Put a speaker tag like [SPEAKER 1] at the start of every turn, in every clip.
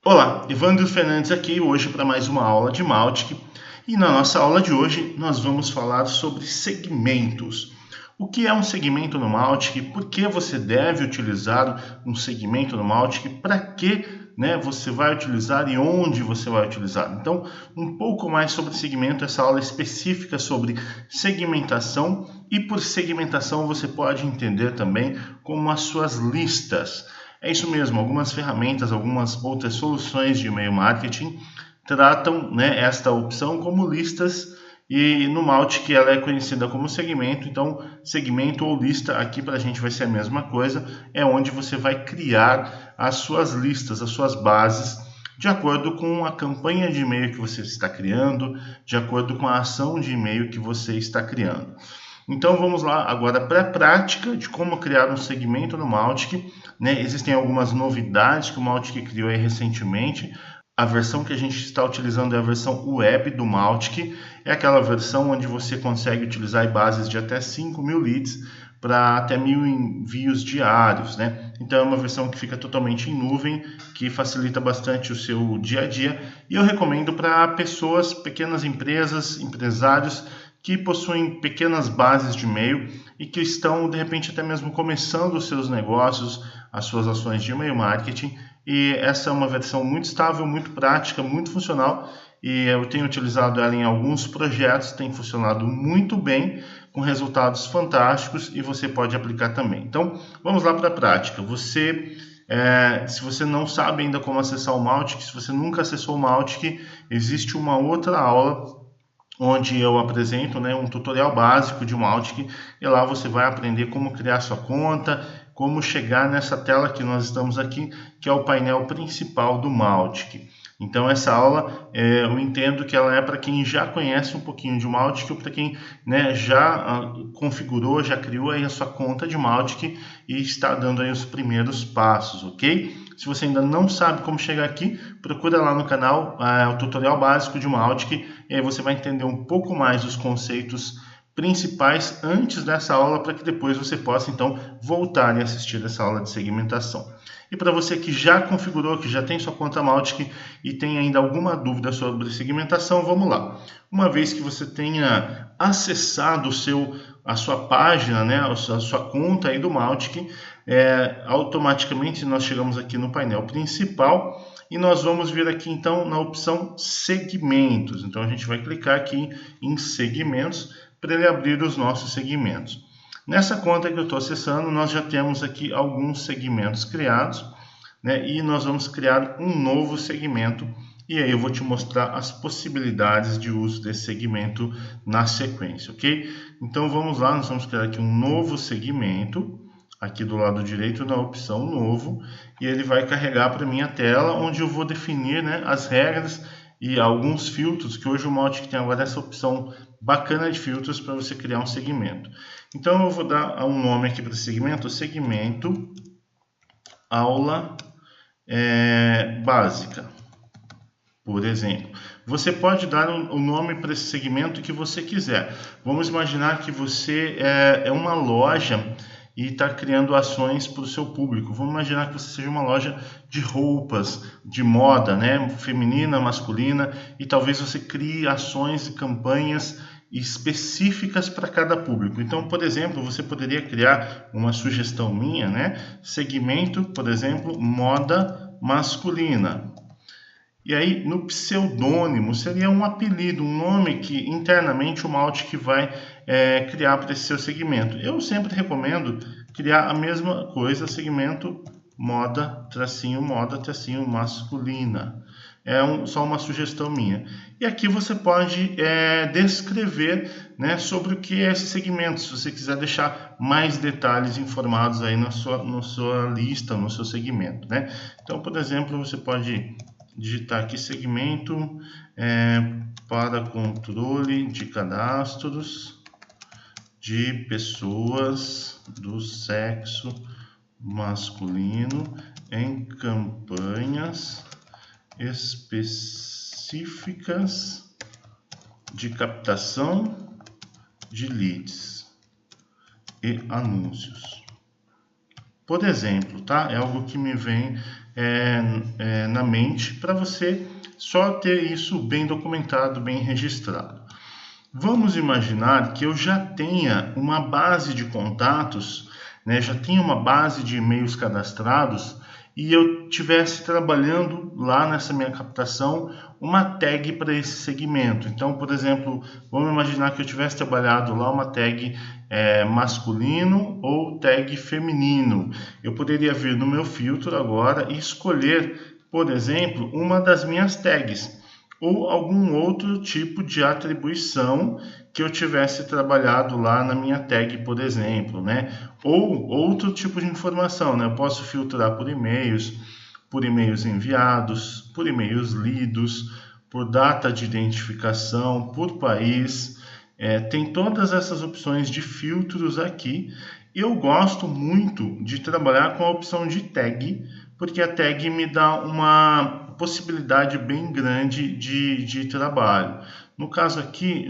[SPEAKER 1] Olá, Evandro Fernandes aqui hoje para mais uma aula de Mautic e na nossa aula de hoje nós vamos falar sobre segmentos. O que é um segmento no Mautic? Por que você deve utilizar um segmento no Mautic? Para que você vai utilizar e onde você vai utilizar? Então, um pouco mais sobre segmento, essa aula é específica sobre segmentação e por segmentação você pode entender também como as suas listas. É isso mesmo, algumas ferramentas, algumas outras soluções de e-mail marketing tratam esta opção como listas e no Mautic ela é conhecida como segmento, então segmento ou lista aqui para a gente vai ser a mesma coisa, é onde você vai criar as suas listas, as suas bases, de acordo com a campanha de e-mail que você está criando, de acordo com a ação de e-mail que você está criando. Então vamos lá agora para a prática de como criar um segmento no Mautic. Existem algumas novidades que o Mautic criou aí recentemente. A versão que a gente está utilizando é a versão web do Mautic. É aquela versão onde você consegue utilizar bases de até 5.000 leads para até 1.000 envios diários. Então é uma versão que fica totalmente em nuvem, que facilita bastante o seu dia a dia. E eu recomendo para pessoas, pequenas empresas, empresários, que possuem pequenas bases de e-mail e que estão, de repente, até mesmo começando os seus negócios, as suas ações de e-mail marketing. E essa é uma versão muito estável, muito prática, muito funcional. E eu tenho utilizado ela em alguns projetos, tem funcionado muito bem, com resultados fantásticos e você pode aplicar também. Então, vamos lá para a prática. Se você não sabe ainda como acessar o Mautic, se você nunca acessou o Mautic, existe uma outra aula onde eu apresento um tutorial básico de Mautic e lá você vai aprender como criar sua conta, como chegar nessa tela que nós estamos aqui, que é o painel principal do Mautic. Então essa aula eu entendo que ela é para quem já conhece um pouquinho de Mautic ou para quem já configurou, já criou aí a sua conta de Mautic e está dando aí os primeiros passos, ok? Se você ainda não sabe como chegar aqui, procura lá no canal o tutorial básico de Mautic e aí você vai entender um pouco mais os conceitos principais antes dessa aula para que depois você possa então voltar e assistir essa aula de segmentação. E para você que já configurou, que já tem sua conta Mautic e tem ainda alguma dúvida sobre segmentação, vamos lá. Uma vez que você tenha acessado a sua página, a sua conta aí do Mautic, automaticamente nós chegamos aqui no painel principal e nós vamos vir aqui então na opção segmentos. Então a gente vai clicar aqui em segmentos para ele abrir os nossos segmentos. Nessa conta que eu estou acessando, nós já temos aqui alguns segmentos criados, e nós vamos criar um novo segmento e aí eu vou te mostrar as possibilidades de uso desse segmento na sequência, ok? Então vamos lá, nós vamos criar aqui um novo segmento, aqui do lado direito na opção novo, e ele vai carregar para minha tela, onde eu vou definir as regras e alguns filtros, que hoje o Mautic tem agora essa opção bacana de filtros para você criar um segmento. Então eu vou dar um nome aqui para esse segmento, segmento aula básica, por exemplo. Você pode dar o nome para esse segmento que você quiser. Vamos imaginar que você é uma loja e está criando ações para o seu público. Vamos imaginar que você seja uma loja de roupas, de moda, feminina, masculina, e talvez você crie ações e campanhas específicas para cada público. Então, por exemplo, você poderia criar uma sugestão minha, segmento, por exemplo, moda masculina. E aí, no pseudônimo, seria um apelido, um nome que internamente o Mautic vai criar para esse seu segmento. Eu sempre recomendo criar a mesma coisa, segmento moda, tracinho masculina. Só uma sugestão minha. E aqui você pode descrever sobre o que é esse segmento, se você quiser deixar mais detalhes informados aí na sua lista, no seu segmento. Então, por exemplo, você pode digitar aqui segmento para controle de cadastros de pessoas do sexo masculino em campanhas específicas de captação de leads e anúncios. Por exemplo, tá? É algo que me vem na mente para você só ter isso bem documentado, bem registrado. Vamos imaginar que eu já tenha uma base de contatos, né, já tenha uma base de e-mails cadastrados e eu estivesse trabalhando lá nessa minha captação uma tag para esse segmento. Então, por exemplo, vamos imaginar que eu tivesse trabalhado lá uma tag masculino ou tag feminino. Eu poderia vir no meu filtro agora e escolher, por exemplo, uma das minhas tags ou algum outro tipo de atribuição que eu tivesse trabalhado lá na minha tag, por exemplo, né? Ou outro tipo de informação, né? Eu posso filtrar por e-mails enviados, por e-mails lidos, por data de identificação, por país. Tem todas essas opções de filtros aqui. Eu gosto muito de trabalhar com a opção de tag, porque a tag me dá uma possibilidade bem grande de trabalho. No caso aqui,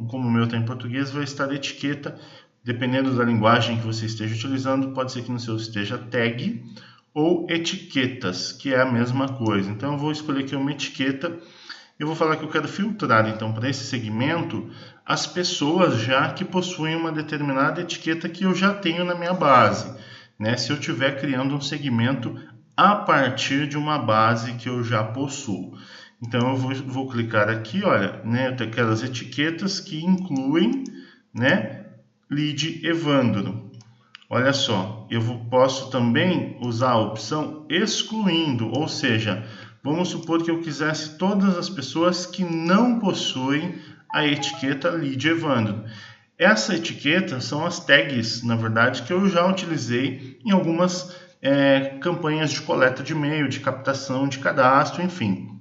[SPEAKER 1] como o meu está em português, vai estar etiqueta, dependendo da linguagem que você esteja utilizando, pode ser que no seu esteja tag ou etiquetas, que é a mesma coisa. Então eu vou escolher aqui uma etiqueta, eu vou falar que eu quero filtrar, então, para esse segmento, as pessoas já que possuem uma determinada etiqueta que eu já tenho na minha base, né? Se eu estiver criando um segmento a partir de uma base que eu já possuo. Então eu vou clicar aqui, olha, né, eu tenho aquelas etiquetas que incluem, né, lead Evandro. Olha só, eu posso também usar a opção excluindo, ou seja, vamos supor que eu quisesse todas as pessoas que não possuem a etiqueta lead Evandro. Essa etiqueta são as tags, na verdade, que eu já utilizei em algumas campanhas de coleta de e-mail, de captação, de cadastro, enfim.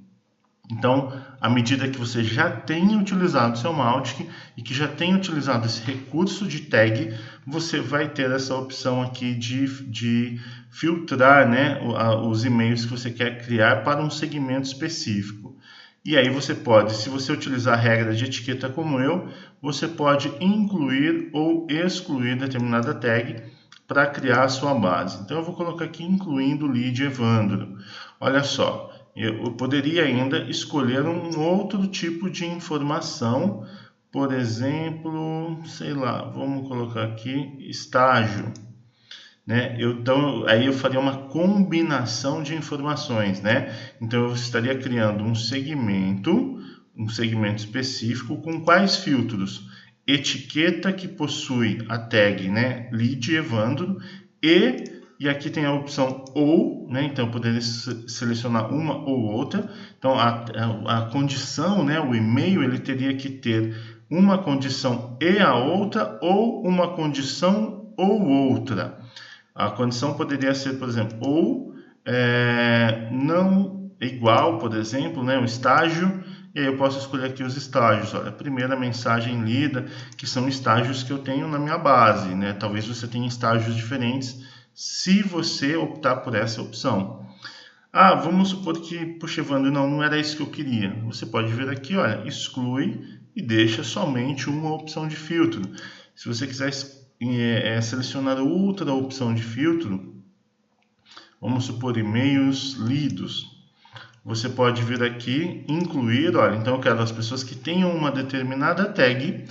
[SPEAKER 1] Então, à medida que você já tenha utilizado o seu Mautic e que já tenha utilizado esse recurso de tag, você vai ter essa opção aqui de filtrar, né, os e-mails que você quer criar para um segmento específico. E aí você pode, se você utilizar a regra de etiqueta como eu, você pode incluir ou excluir determinada tag para criar a sua base. Então eu vou colocar aqui incluindo o lead Evandro. Olha só, eu poderia ainda escolher um outro tipo de informação, por exemplo, sei lá, vamos colocar aqui estágio, né? Então aí eu faria uma combinação de informações, né? Então eu estaria criando um segmento específico com quais filtros? Etiqueta que possui a tag, né, lead Evandro e aqui tem a opção ou, né, então eu poderia selecionar uma ou outra. Então a condição, né, o e-mail ele teria que ter uma condição e a outra ou uma condição ou outra. A condição poderia ser, por exemplo, ou não igual, por exemplo, né, um estágio. E aí eu posso escolher aqui os estágios. Olha, a primeira mensagem lida, que são estágios que eu tenho na minha base, né? Talvez você tenha estágios diferentes se você optar por essa opção. Ah, vamos supor que, puxa, Evandro, não era isso que eu queria. Você pode vir aqui, olha, exclui e deixa somente uma opção de filtro. Se você quiser selecionar outra opção de filtro, vamos supor e-mails lidos. Você pode vir aqui, incluir, olha, então eu quero as pessoas que tenham uma determinada tag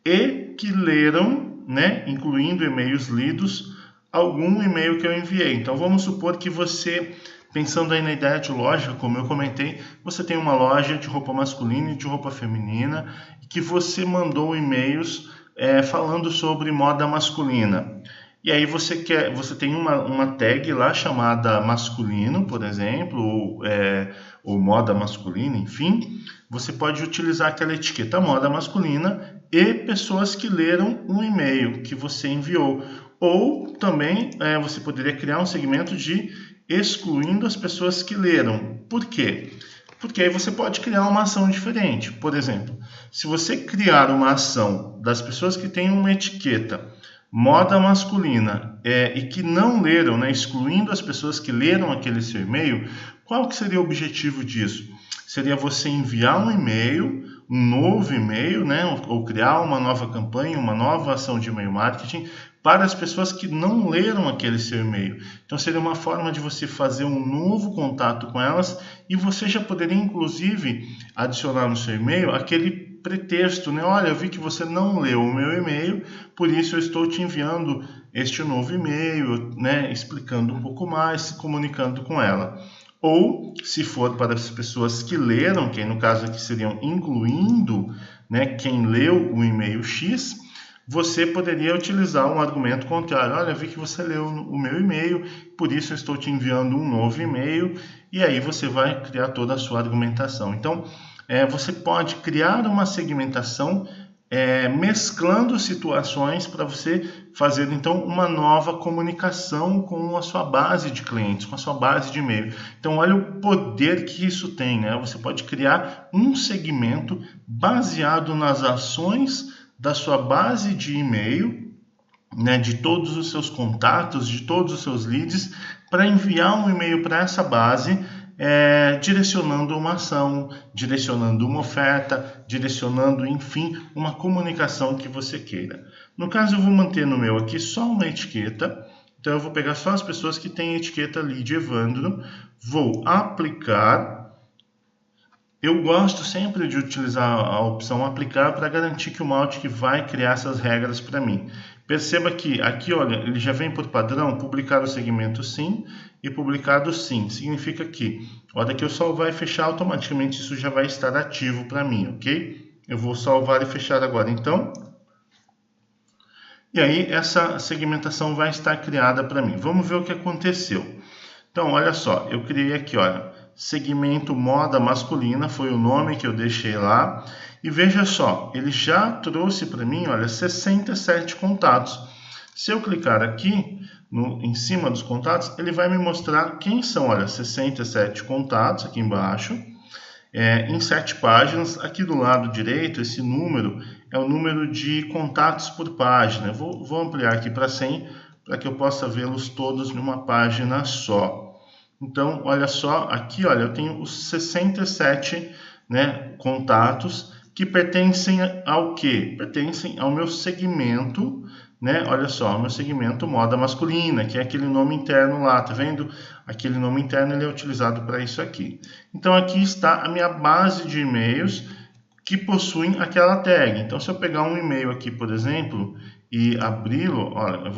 [SPEAKER 1] e que leram, né, incluindo e-mails lidos, algum e-mail que eu enviei. Então vamos supor que você, pensando aí na ideia de loja, como eu comentei, você tem uma loja de roupa masculina e de roupa feminina e que você mandou e-mails falando sobre moda masculina. E aí você tem uma tag lá chamada masculino, por exemplo, ou moda masculina, enfim. Você pode utilizar aquela etiqueta moda masculina e pessoas que leram um e-mail que você enviou. Ou também você poderia criar um segmento de excluindo as pessoas que leram. Por quê? Porque aí você pode criar uma ação diferente. Por exemplo, se você criar uma ação das pessoas que têm uma etiqueta moda masculina e que não leram, né, excluindo as pessoas que leram aquele seu e-mail, qual que seria o objetivo disso? Seria você enviar um e-mail, um novo e-mail, né, ou criar uma nova campanha, uma nova ação de e-mail marketing para as pessoas que não leram aquele seu e-mail. Então seria uma forma de você fazer um novo contato com elas e você já poderia inclusive adicionar no seu e-mail aquele pretexto, né? Olha, eu vi que você não leu o meu e-mail, por isso eu estou te enviando este novo e-mail, né? Explicando um pouco mais, se comunicando com ela. Ou, se for para as pessoas que leram, que no caso aqui seriam incluindo, né, quem leu o e-mail X, você poderia utilizar um argumento contrário. Olha, vi que você leu o meu e-mail, por isso eu estou te enviando um novo e-mail, e aí você vai criar toda a sua argumentação. Então, você pode criar uma segmentação mesclando situações para você fazer então uma nova comunicação com a sua base de clientes, com a sua base de e-mail. Então olha o poder que isso tem, né? Você pode criar um segmento baseado nas ações da sua base de e-mail, né, de todos os seus contatos, de todos os seus leads, para enviar um e-mail para essa base, direcionando uma ação, direcionando uma oferta, direcionando, enfim, uma comunicação que você queira. No caso, eu vou manter no meu aqui só uma etiqueta, então eu vou pegar só as pessoas que têm a etiqueta Lead Evandro, vou aplicar. Eu gosto sempre de utilizar a opção aplicar para garantir que o Mautic vai criar essas regras para mim. Perceba que aqui, olha, ele já vem por padrão publicar o segmento sim e publicado sim. Significa que, a hora que eu salvar e fechar, automaticamente isso já vai estar ativo para mim, ok? Eu vou salvar e fechar agora, então. E aí, essa segmentação vai estar criada para mim. Vamos ver o que aconteceu. Então, olha só, eu criei aqui, olha, segmento moda masculina, foi o nome que eu deixei lá. E veja só, ele já trouxe para mim, olha, 67 contatos. Se eu clicar aqui, em cima dos contatos, ele vai me mostrar quem são, olha, 67 contatos aqui embaixo, em 7 páginas. Aqui do lado direito, esse número é o número de contatos por página. Eu vou ampliar aqui para 100, para que eu possa vê-los todos numa página só. Então, olha só, aqui, olha, eu tenho os 67, né, contatos que pertencem ao quê? Pertencem ao meu segmento, né? Olha só, o meu segmento moda masculina, que é aquele nome interno lá, tá vendo? Aquele nome interno ele é utilizado para isso aqui. Então, aqui está a minha base de e-mails que possuem aquela tag. Então, se eu pegar um e-mail aqui, por exemplo, e abri-lo, olha,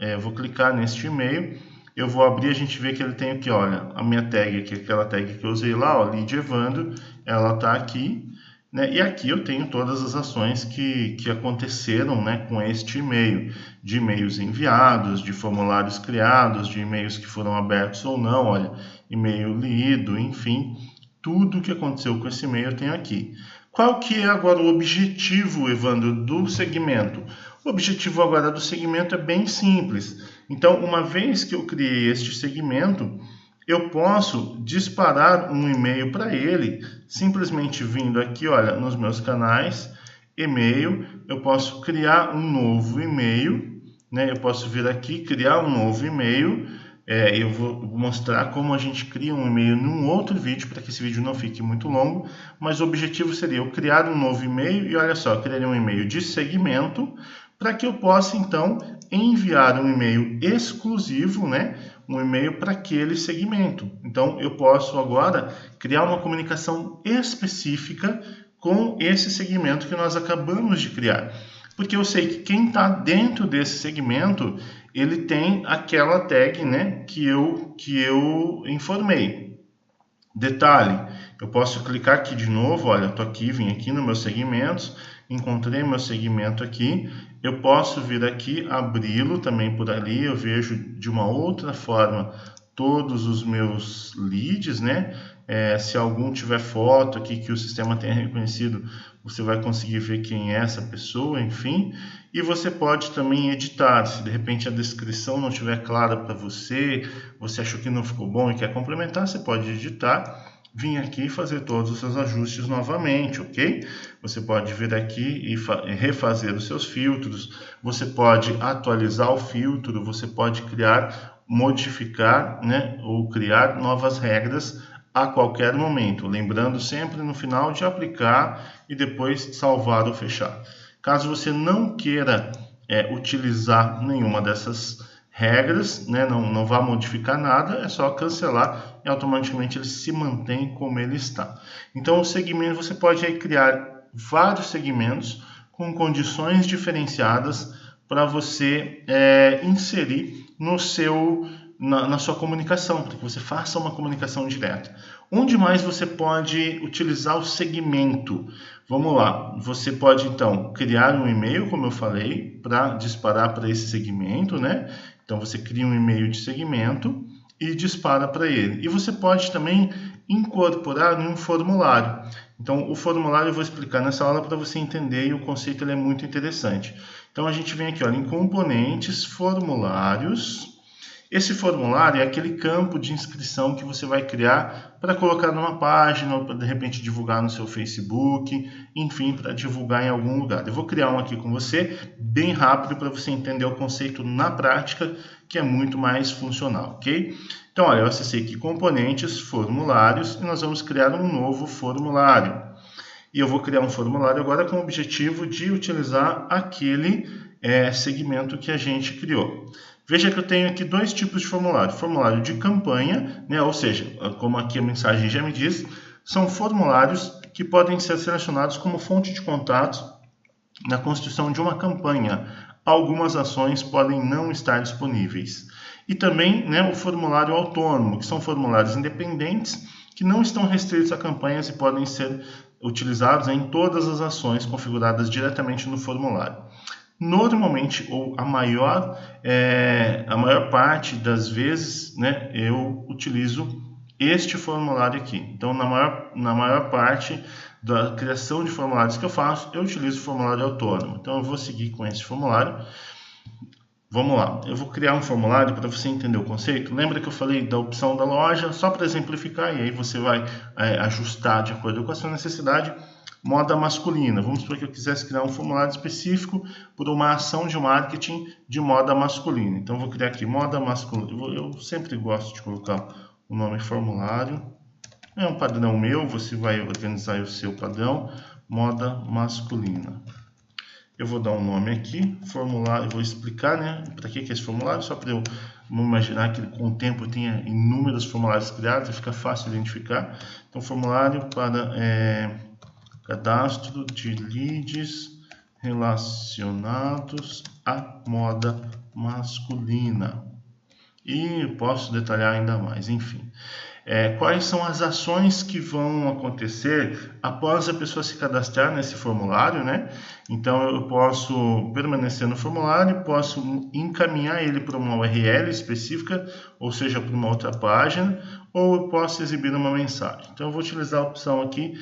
[SPEAKER 1] eu vou clicar neste e-mail. Eu vou abrir, a gente vê que ele tem aqui, olha, a minha tag aqui, aquela tag que eu usei lá, ó, Lead Evandro, ela está aqui, né? E aqui eu tenho todas as ações que aconteceram, né, com este e-mail, de e-mails enviados, de formulários criados, de e-mails que foram abertos ou não, olha, e-mail lido, enfim, tudo o que aconteceu com esse e-mail eu tenho aqui. Qual que é agora o objetivo, Evandro, do segmento? O objetivo agora do segmento é bem simples. Então, uma vez que eu criei este segmento, eu posso disparar um e-mail para ele, simplesmente vindo aqui, olha, nos meus canais, e-mail, eu posso criar um novo e-mail, né? Eu posso vir aqui, criar um novo e-mail, eu vou mostrar como a gente cria um e-mail num outro vídeo, para que esse vídeo não fique muito longo, mas o objetivo seria eu criar um novo e-mail, e olha só, eu criaria um e-mail de segmento, para que eu possa, então, enviar um e-mail exclusivo, né? Um e-mail para aquele segmento. Então, eu posso agora criar uma comunicação específica com esse segmento que nós acabamos de criar. Porque eu sei que quem está dentro desse segmento, ele tem aquela tag, né, que eu informei. Detalhe, eu posso clicar aqui de novo, olha, eu estou aqui, vim aqui nos meus segmentos, encontrei meu segmento aqui, eu posso vir aqui, abri-lo também por ali, eu vejo de uma outra forma todos os meus leads, né? Se algum tiver foto aqui que o sistema tenha reconhecido, você vai conseguir ver quem é essa pessoa, enfim. E você pode também editar, se de repente a descrição não estiver clara para você, você achou que não ficou bom e quer complementar, você pode editar, vir aqui e fazer todos os seus ajustes novamente, ok? Você pode vir aqui e refazer os seus filtros, você pode atualizar o filtro, você pode criar, modificar, né, ou criar novas regras a qualquer momento, lembrando sempre no final de aplicar e depois salvar ou fechar. Caso você não queira utilizar nenhuma dessas regras, né? Não vai modificar nada, é só cancelar e automaticamente ele se mantém como ele está. Então o segmento, você pode aí criar vários segmentos com condições diferenciadas para você inserir na sua comunicação, para que você faça uma comunicação direta. Onde mais você pode utilizar o segmento? Vamos lá, você pode então criar um e-mail, como eu falei, para disparar para esse segmento, né? Então você cria um e-mail de segmento e dispara para ele. E você pode também incorporar em um formulário. Então o formulário eu vou explicar nessa aula para você entender, e o conceito ele é muito interessante. Então a gente vem aqui, olha, em componentes, formulários. Esse formulário é aquele campo de inscrição que você vai criar para colocar numa página, ou para de repente divulgar no seu Facebook, enfim, para divulgar em algum lugar. Eu vou criar um aqui com você, bem rápido, para você entender o conceito na prática, que é muito mais funcional, ok? Então, olha, eu acessei aqui componentes, formulários, e nós vamos criar um novo formulário. E eu vou criar um formulário agora com o objetivo de utilizar aquele segmento que a gente criou. Veja que eu tenho aqui dois tipos de formulário. Formulário de campanha, né? Ou seja, como aqui a mensagem já me diz, são formulários que podem ser selecionados como fonte de contato na construção de uma campanha. Algumas ações podem não estar disponíveis. E também, né, o formulário autônomo, que são formulários independentes que não estão restritos a campanhas e podem ser utilizados em todas as ações configuradas diretamente no formulário. Normalmente, ou a maior parte das vezes, né, eu utilizo este formulário aqui. Então, na maior parte da criação de formulários que eu faço, eu utilizo o formulário autônomo. Então, eu vou seguir com esse formulário. Vamos lá, eu vou criar um formulário para você entender o conceito. Lembra que eu falei da opção da loja? Só para exemplificar, e aí você vai ajustar de acordo com a sua necessidade. Moda masculina. Vamos supor que eu quisesse criar um formulário específico por uma ação de marketing de moda masculina. Então, eu vou criar aqui moda masculina. Eu sempre gosto de colocar o nome formulário. É um padrão meu, você vai organizar o seu padrão. Moda masculina. Eu vou dar um nome aqui, formulário, eu vou explicar, né, para que é esse formulário, só para eu imaginar que com o tempo eu tenha inúmeros formulários criados e fica fácil identificar. Então, formulário para cadastro de leads relacionados à moda masculina. E posso detalhar ainda mais, enfim. Quais são as ações que vão acontecer após a pessoa se cadastrar nesse formulário, né? Então, eu posso permanecer no formulário, posso encaminhar ele para uma URL específica, ou seja, para uma outra página, ou eu posso exibir uma mensagem. Então, eu vou utilizar a opção aqui,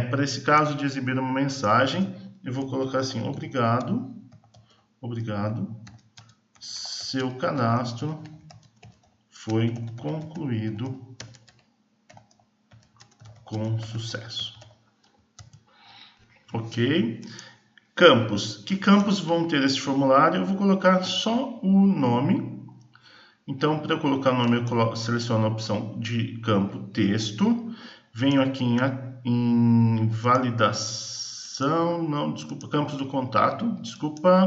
[SPEAKER 1] para esse caso de exibir uma mensagem, eu vou colocar assim, obrigado, seu cadastro foi concluído com sucesso. Ok? Campos. Que campos vão ter esse formulário? Eu vou colocar só o nome. Então, para eu colocar o nome, eu seleciono a opção de campo texto. Venho aqui em validação, campos do contato.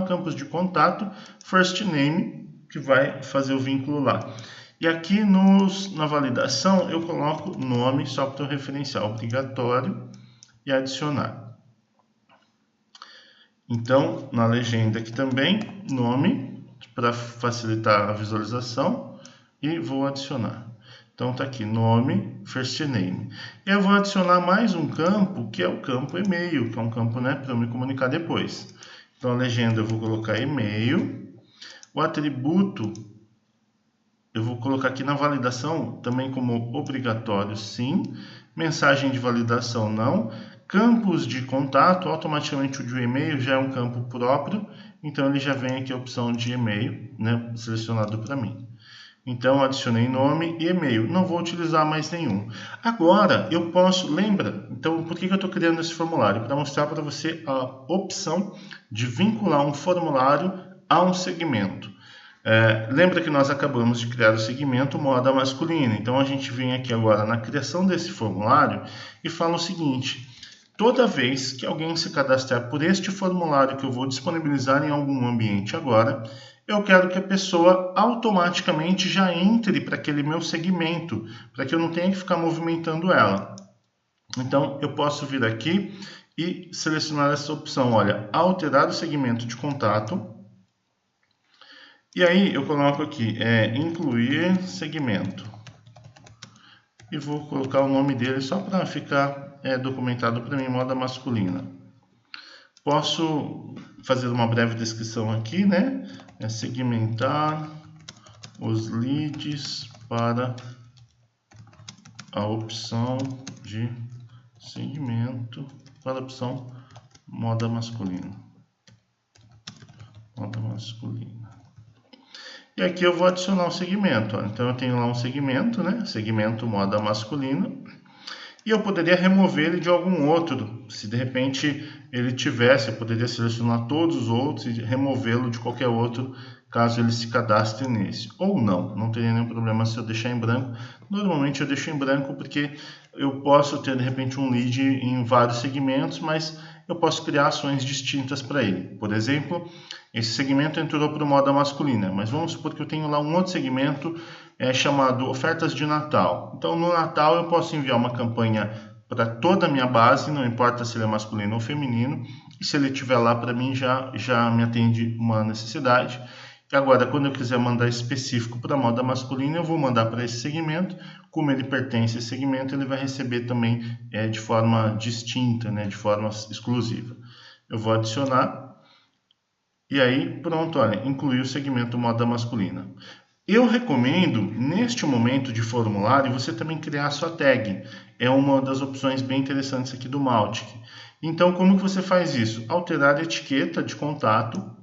[SPEAKER 1] Campos de contato. First name, que vai fazer o vínculo lá. E aqui na validação eu coloco nome só para o referencial obrigatório e adicionar. Então, na legenda aqui também, nome, para facilitar a visualização, e vou adicionar. Então, está aqui, nome, first name. E eu vou adicionar mais um campo, que é o campo e-mail, que é um campo, né, para eu me comunicar depois. Então, a legenda eu vou colocar e-mail. O atributo eu vou colocar aqui na validação também como obrigatório, sim. Mensagem de validação, não. Campos de contato, automaticamente o de e-mail já é um campo próprio. Então, ele já vem aqui a opção de e-mail, né, selecionado para mim. Então, adicionei nome e e-mail. Não vou utilizar mais nenhum. Agora, eu posso... Lembra? Então, por que eu estou criando esse formulário? Para mostrar para você a opção de vincular um formulário a um segmento. Lembra que nós acabamos de criar o segmento moda masculina. Então, a gente vem aqui agora na criação desse formulário e fala o seguinte. toda vez que alguém se cadastrar por este formulário que eu vou disponibilizar em algum ambiente agora, eu quero que a pessoa automaticamente já entre para aquele meu segmento, para que eu não tenha que ficar movimentando ela. Então, eu posso vir aqui e selecionar essa opção, olha, alterar o segmento de contato. E aí eu coloco aqui, incluir segmento. E vou colocar o nome dele só para ficar documentado para mim, moda masculina. Posso fazer uma breve descrição aqui, né? Segmentar os leads para a opção de segmento, para a opção moda masculina. Moda masculina. E aqui eu vou adicionar um segmento. Ó. Então eu tenho lá um segmento, né? Segmento moda masculina. E eu poderia remover ele de algum outro. Se de repente ele tivesse, eu poderia selecionar todos os outros e removê-lo de qualquer outro, caso ele se cadastre nesse. Ou não teria nenhum problema se eu deixar em branco. Normalmente eu deixo em branco porque eu posso ter de repente um lead em vários segmentos, mas eu posso criar ações distintas para ele. Por exemplo, esse segmento entrou para o moda masculina, mas vamos supor que eu tenho lá um outro segmento chamado ofertas de Natal. Então no Natal eu posso enviar uma campanha para toda a minha base, não importa se ele é masculino ou feminino, e se ele estiver lá para mim já me atende uma necessidade. E agora, quando eu quiser mandar específico para a moda masculina, eu vou mandar para esse segmento. Como ele pertence a esse segmento, ele vai receber também de forma distinta, né, de forma exclusiva. Eu vou adicionar e aí pronto, olha, incluir o segmento moda masculina. Eu recomendo, neste momento de formulário, você também criar a sua tag. É uma das opções bem interessantes aqui do Mautic. Então, como que você faz isso? Alterar a etiqueta de contato.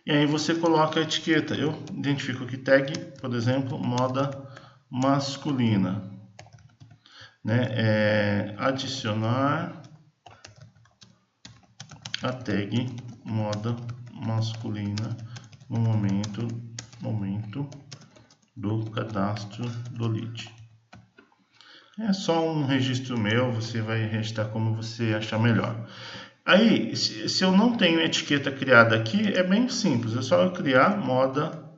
[SPEAKER 1] E aí você coloca a etiqueta. Eu identifico aqui tag, por exemplo, moda masculina. Né? Adicionar a tag moda masculina no momento do cadastro do lead. É só um registro meu, você vai registrar como você achar melhor. Aí, se eu não tenho etiqueta criada aqui, é bem simples, é só eu criar moda,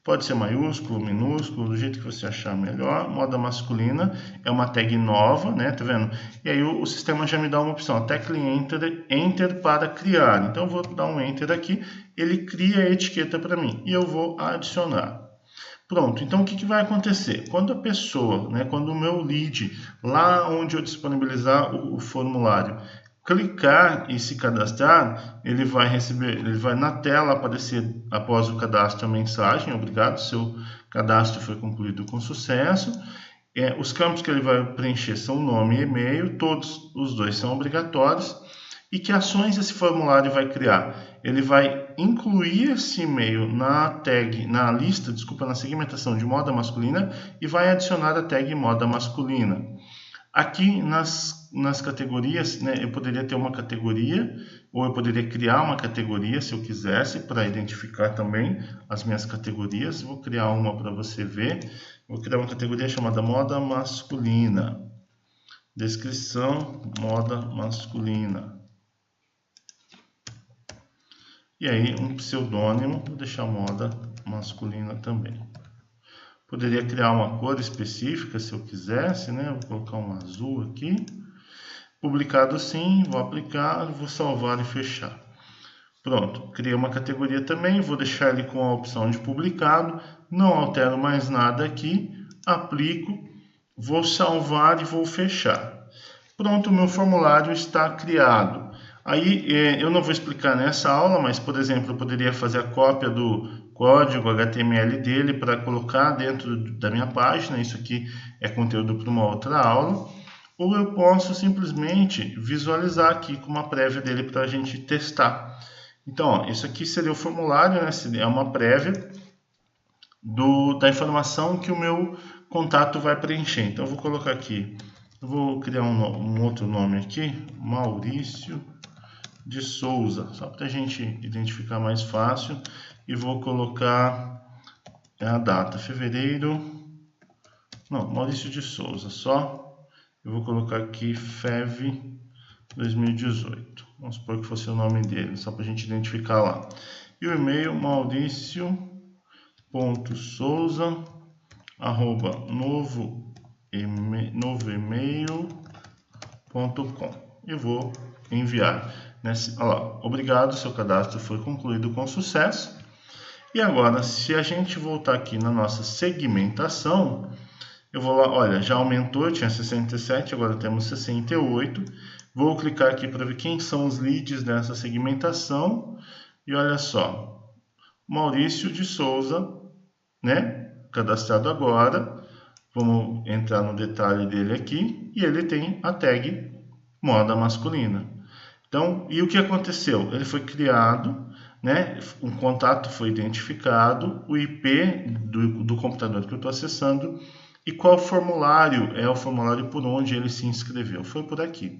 [SPEAKER 1] pode ser maiúsculo, minúsculo, do jeito que você achar melhor. Moda masculina é uma tag nova, né? Tá vendo? E aí o sistema já me dá uma opção, tecle enter para criar. Então eu vou dar um enter aqui, ele cria a etiqueta para mim e eu vou adicionar. Pronto, então o que vai acontecer? Quando a pessoa, né, quando o meu lead, lá onde eu disponibilizar o formulário, clicar e se cadastrar, ele vai receber, ele vai na tela aparecer após o cadastro a mensagem, obrigado, seu cadastro foi concluído com sucesso. Os campos que ele vai preencher são nome e e-mail, todos os dois são obrigatórios. E que ações esse formulário vai criar? Ele vai incluir esse e-mail na lista, na segmentação de moda masculina e vai adicionar a tag moda masculina. Aqui nas categorias, né, eu poderia ter uma categoria, ou eu poderia criar uma categoria se eu quisesse, para identificar também as minhas categorias. Vou criar uma para você ver. Vou criar uma categoria chamada moda masculina. Descrição, moda masculina. E aí um pseudônimo, vou deixar moda masculina também. Poderia criar uma cor específica se eu quisesse, né? Vou colocar um azul aqui. Publicado sim, vou aplicar, vou salvar e fechar. Pronto, criei uma categoria também, vou deixar ele com a opção de publicado. Não altero mais nada aqui, aplico, vou salvar e vou fechar. Pronto, o meu formulário está criado. Aí eu não vou explicar nessa aula, mas por exemplo, eu poderia fazer a cópia do código HTML dele para colocar dentro da minha página. Isso aqui é conteúdo para uma outra aula. Ou eu posso simplesmente visualizar aqui com uma prévia dele para a gente testar. Então, ó, isso aqui seria o formulário, né? É uma prévia da informação que o meu contato vai preencher. Então, eu vou colocar aqui, eu vou criar um outro nome aqui, Maurício de Souza, só para a gente identificar mais fácil, e vou colocar a data, Maurício de Souza, só Eu vou colocar aqui FEV 2018. Vamos supor que fosse o nome dele, só para a gente identificar lá. E o e-mail mauricio.souza@novoemail.com. E vou enviar. Olha lá, obrigado, seu cadastro foi concluído com sucesso. E agora, se a gente voltar aqui na nossa segmentação, eu vou lá, olha, já aumentou, tinha 67, agora temos 68. Vou clicar aqui para ver quem são os leads dessa segmentação. E olha só, Maurício de Souza, né? Cadastrado agora. Vamos entrar no detalhe dele aqui. E ele tem a tag moda masculina. Então, e o que aconteceu? Ele foi criado, né? Um contato foi identificado, o IP do computador que eu estou acessando. E qual formulário é o formulário por onde ele se inscreveu? Foi por aqui.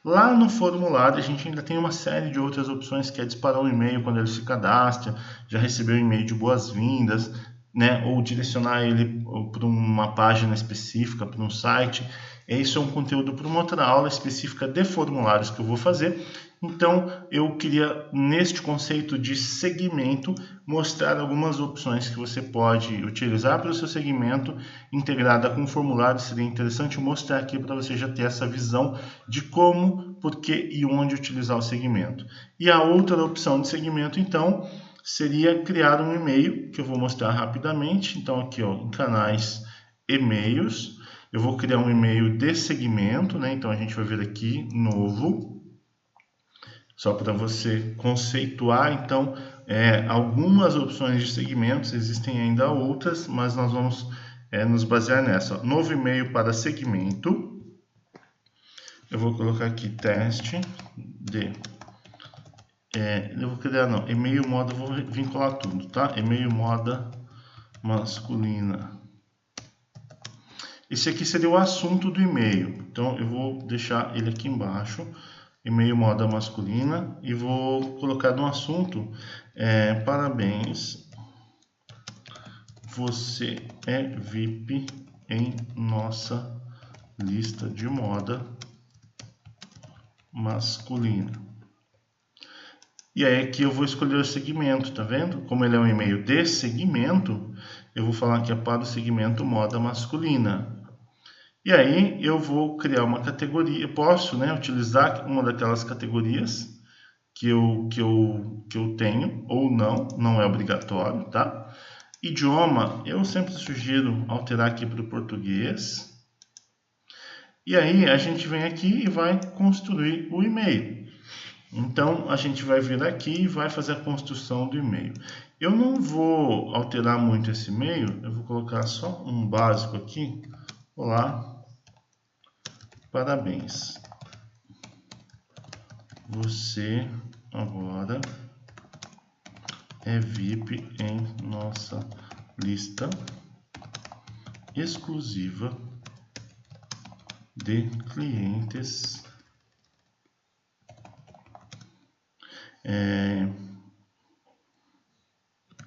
[SPEAKER 1] Lá no formulário a gente ainda tem uma série de outras opções, que é disparar um e-mail quando ele se cadastra, já recebeu um e-mail de boas-vindas, né? Ou direcionar ele para uma página específica, para um site. Isso é um conteúdo para uma outra aula específica de formulários que eu vou fazer. Então, eu queria, neste conceito de segmento, mostrar algumas opções que você pode utilizar para o seu segmento, integrada com formulário. Seria interessante mostrar aqui para você já ter essa visão de como, por que e onde utilizar o segmento. E a outra opção de segmento, então, seria criar um e-mail, que eu vou mostrar rapidamente. Então, aqui, ó, em canais, e-mails, eu vou criar um e-mail de segmento, né? Então, a gente vai vir aqui, novo, só para você conceituar. Então, algumas opções de segmentos, existem ainda outras, mas nós vamos nos basear nessa. Novo e-mail para segmento. Eu vou colocar aqui teste de... eu vou criar, não, e-mail moda, vou vincular tudo, tá? E-mail moda masculina. Esse aqui seria o assunto do e-mail, então eu vou deixar ele aqui embaixo. E-mail moda masculina, e vou colocar no assunto, parabéns, você é VIP em nossa lista de moda masculina. E aí aqui eu vou escolher o segmento, tá vendo? Como ele é um e-mail de segmento, eu vou falar que é para o segmento moda masculina. E aí eu vou criar uma categoria, eu posso, né, utilizar uma daquelas categorias que eu tenho, ou não é obrigatório, tá? Idioma, eu sempre sugiro alterar aqui para o português. E aí a gente vem aqui e vai construir o e-mail. Então a gente vai vir aqui e vai fazer a construção do e-mail. Eu não vou alterar muito esse e-mail, eu vou colocar só um básico aqui. Olá. Parabéns, você agora é VIP em nossa lista exclusiva de clientes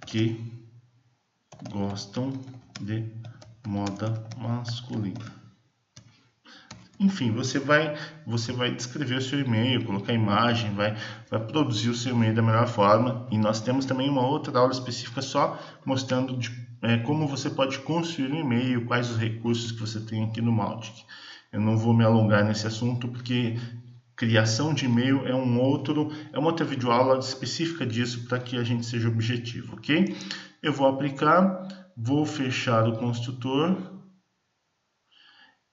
[SPEAKER 1] que gostam de moda masculina. Enfim, você vai descrever o seu e-mail, colocar imagem, vai produzir o seu e-mail da melhor forma. E nós temos também uma outra aula específica só mostrando como você pode construir um e-mail, quais os recursos que você tem aqui no Mautic. Eu não vou me alongar nesse assunto porque criação de e-mail é uma outra videoaula específica disso para que a gente seja objetivo, ok? Eu vou aplicar, vou fechar o construtor.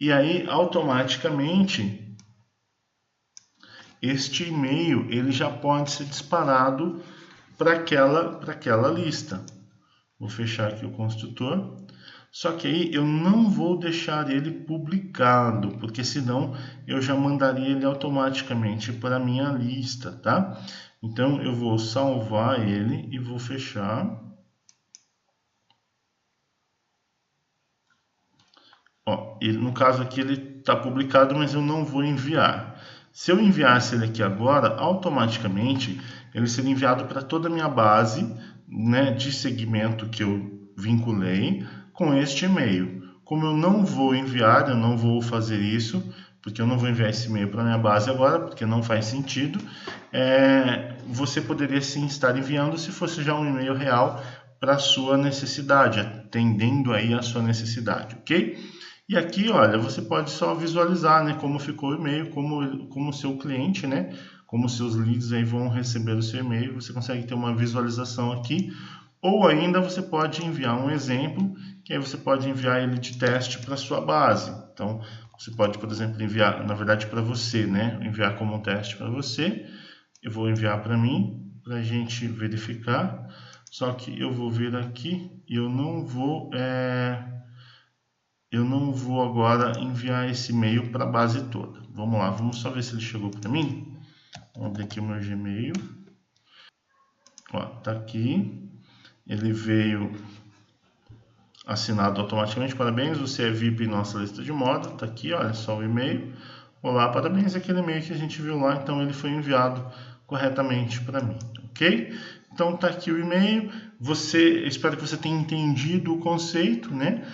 [SPEAKER 1] E aí, automaticamente, este e-mail ele já pode ser disparado para aquela lista. Vou fechar aqui o construtor. Só que aí eu não vou deixar ele publicado, porque senão eu já mandaria ele automaticamente para a minha lista, tá? Então, eu vou salvar ele e vou fechar. Ó, no caso aqui ele está publicado, mas eu não vou enviar. Se eu enviasse ele aqui agora, automaticamente ele seria enviado para toda a minha base, né, de segmento que eu vinculei com este e-mail. como eu não vou enviar, eu não vou fazer isso, porque eu não vou enviar esse e-mail para minha base agora, porque não faz sentido, você poderia sim estar enviando se fosse já um e-mail real para a sua necessidade, atendendo aí a sua necessidade, ok? E aqui, olha, você pode só visualizar, né, como ficou o e-mail, como o seu cliente, né, como seus leads aí vão receber o seu e-mail, você consegue ter uma visualização aqui, ou ainda você pode enviar um exemplo, que aí você pode enviar ele de teste para a sua base. Então, você pode, por exemplo, enviar, na verdade, para você, né, enviar como um teste para você, eu vou enviar para mim, para a gente verificar, só que eu vou vir aqui e eu não vou agora enviar esse e-mail para a base toda. Vamos lá, vamos só ver se ele chegou para mim. Vamos abrir aqui o meu Gmail. Ó, tá aqui. Ele veio assinado automaticamente. Parabéns, você é VIP em nossa lista de moda. Tá aqui, olha só o e-mail. Olá, parabéns, aquele e-mail que a gente viu lá. Então ele foi enviado corretamente para mim, ok? Então tá aqui o e-mail. Espero que você tenha entendido o conceito, né?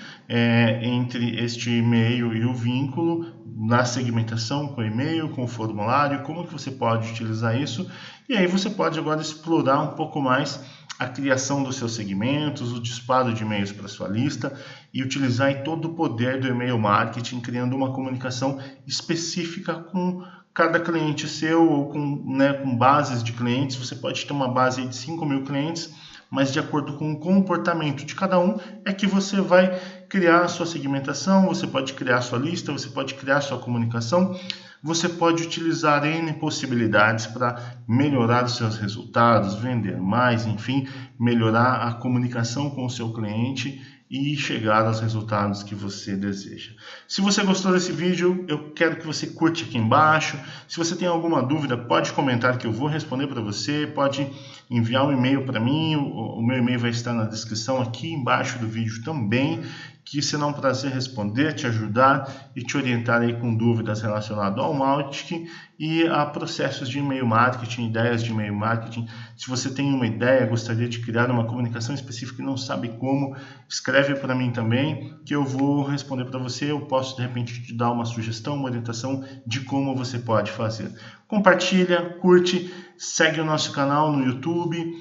[SPEAKER 1] Entre este e-mail e o vínculo na segmentação com o e-mail, com o formulário, como que você pode utilizar isso. E aí você pode agora explorar um pouco mais a criação dos seus segmentos, o disparo de e-mails para sua lista e utilizar aí todo o poder do e-mail marketing, criando uma comunicação específica com cada cliente seu ou com bases de clientes. Você pode ter uma base de 5.000 clientes, mas de acordo com o comportamento de cada um é que você vai criar a sua segmentação, você pode criar a sua lista, você pode criar a sua comunicação, você pode utilizar N possibilidades para melhorar os seus resultados, vender mais, enfim, melhorar a comunicação com o seu cliente e chegar aos resultados que você deseja. Se você gostou desse vídeo, eu quero que você curte aqui embaixo. Se você tem alguma dúvida, pode comentar que eu vou responder para você. Pode enviar um e-mail para mim. O meu e-mail vai estar na descrição aqui embaixo do vídeo também, que será um prazer responder, te ajudar e te orientar aí com dúvidas relacionadas ao marketing e a processos de e-mail marketing, ideias de e-mail marketing. Se você tem uma ideia, gostaria de criar uma comunicação específica e não sabe como, escreve para mim também, que eu vou responder para você. Eu posso, de repente, te dar uma sugestão, uma orientação de como você pode fazer. Compartilha, curte, segue o nosso canal no YouTube,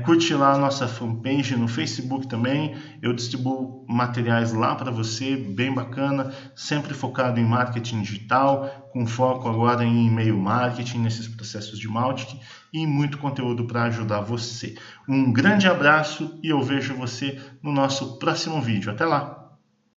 [SPEAKER 1] curte lá a nossa fanpage no Facebook também. Eu distribuo materiais lá para você, bem bacana, sempre focado em marketing digital, com foco agora em e-mail marketing, nesses processos de marketing e muito conteúdo para ajudar você. Um grande abraço e eu vejo você no nosso próximo vídeo. Até lá!